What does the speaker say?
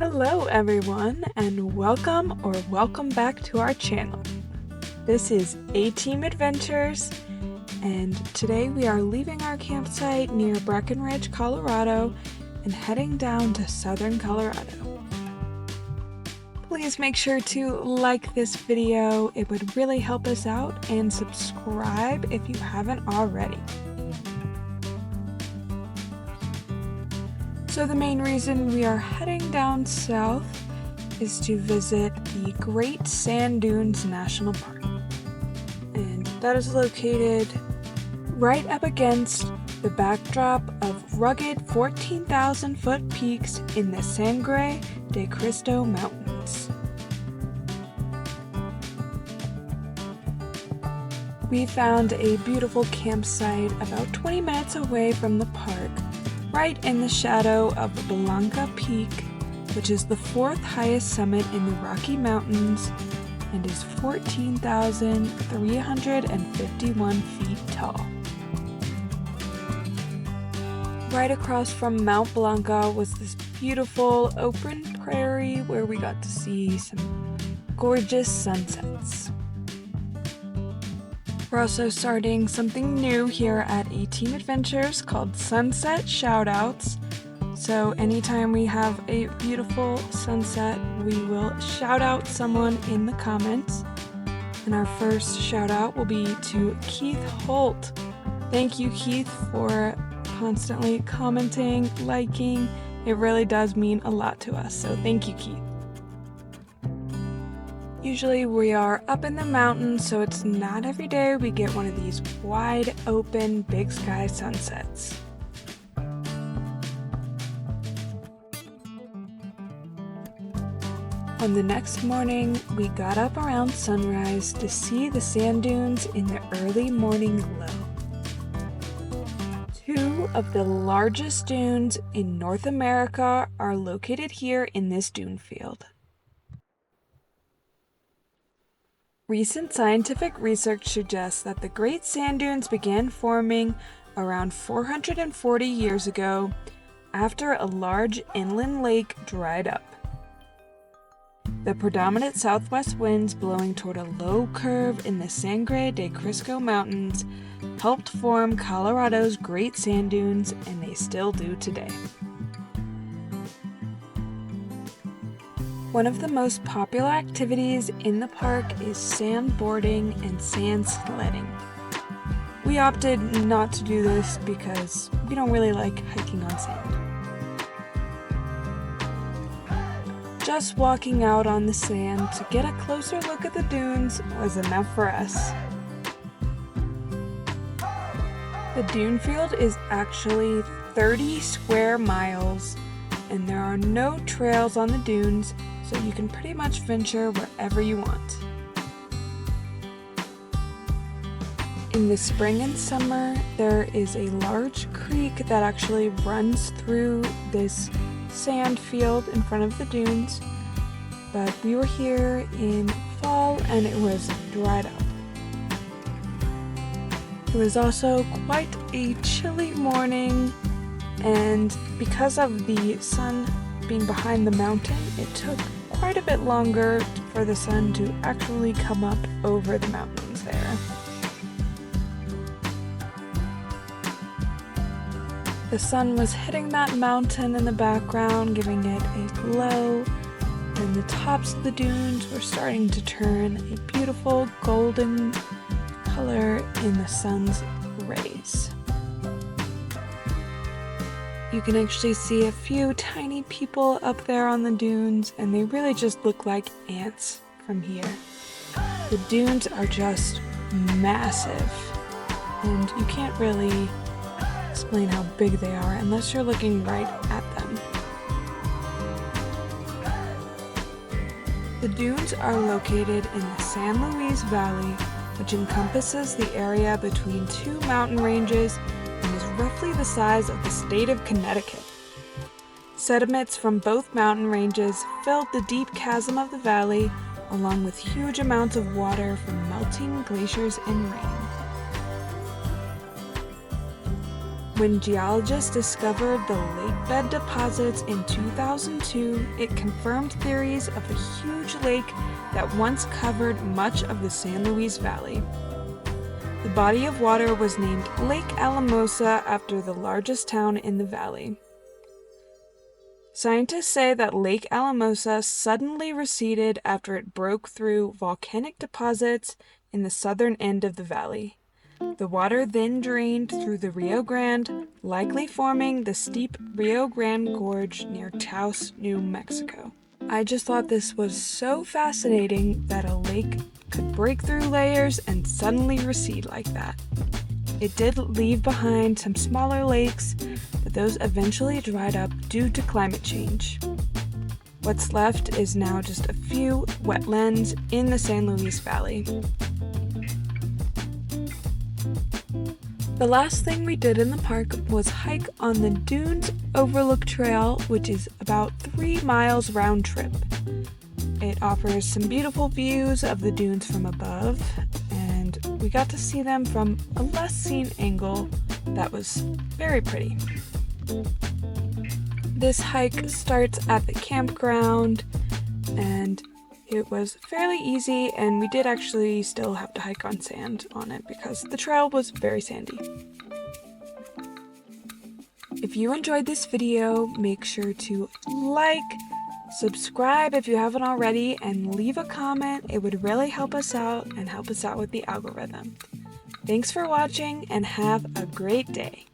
Hello everyone, and welcome back to our channel. This is A-Team Adventures, and today we are leaving our campsite near Breckenridge, Colorado, and heading down to southern Colorado. Please make sure to like this video, it would really help us out, and subscribe if you haven't already. So the main reason we are heading down south is to visit the Great Sand Dunes National Park. And that is located right up against the backdrop of rugged 14,000-foot peaks in the Sangre de Cristo Mountains. We found a beautiful campsite about 20 minutes away from the park, right in the shadow of Blanca Peak, which is the fourth highest summit in the Rocky Mountains and is 14,351 feet tall. Right across from Mount Blanca was this beautiful open prairie where we got to see some gorgeous sunsets. We're also starting something new here at A-Team Adventures called Sunset Shoutouts. So anytime we have a beautiful sunset, we will shout out someone in the comments. And our first shout out will be to Keith Holt. Thank you, Keith, for constantly commenting, liking. It really does mean a lot to us, so thank you, Keith. Usually we are up in the mountains, so it's not every day we get one of these wide open big sky sunsets. On the next morning, we got up around sunrise to see the sand dunes in the early morning glow. Two of the largest dunes in North America are located here in this dune field. Recent scientific research suggests that the Great Sand Dunes began forming around 440 years ago after a large inland lake dried up. The predominant southwest winds blowing toward a low curve in the Sangre de Cristo Mountains helped form Colorado's Great Sand Dunes, and they still do today. One of the most popular activities in the park is sandboarding and sand sledding. We opted not to do this because we don't really like hiking on sand. Just walking out on the sand to get a closer look at the dunes was enough for us. The dune field is actually 30 square miles, and there are no trails on the dunes, so you can pretty much venture wherever you want. In the spring and summer, there is a large creek that actually runs through this sand field in front of the dunes, but we were here in fall and it was dried up. It was also quite a chilly morning, and because of the sun being behind the mountain, it took quite a bit longer for the sun to actually come up over the mountains there. The sun was hitting that mountain in the background, giving it a glow, and the tops of the dunes were starting to turn a beautiful golden color in the sun's rays. You can actually see a few tiny people up there on the dunes, and they really just look like ants from here. The dunes are just massive, and you can't really explain how big they are unless you're looking right at them. The dunes are located in the San Luis Valley, which encompasses the area between two mountain ranges and is roughly the size of the state of Connecticut. Sediments from both mountain ranges filled the deep chasm of the valley, along with huge amounts of water from melting glaciers and rain. When geologists discovered the lake bed deposits in 2002, it confirmed theories of a huge lake that once covered much of the San Luis Valley. The body of water was named Lake Alamosa after the largest town in the valley. Scientists say that Lake Alamosa suddenly receded after it broke through volcanic deposits in the southern end of the valley. The water then drained through the Rio Grande, likely forming the steep Rio Grande Gorge near Taos, New Mexico. I just thought this was so fascinating that a lake could break through layers and suddenly recede like that. It did leave behind some smaller lakes, but those eventually dried up due to climate change. What's left is now just a few wetlands in the San Luis Valley. The last thing we did in the park was hike on the Dunes Overlook Trail, which is about 3 miles round trip. It offers some beautiful views of the dunes from above, and we got to see them from a less seen angle that was very pretty. This hike starts at the campground, and it was fairly easy, and we did actually still have to hike on sand on it because the trail was very sandy. If you enjoyed this video, make sure to like, subscribe if you haven't already, and leave a comment. It would really help us out and help us out with the algorithm. Thanks for watching and have a great day.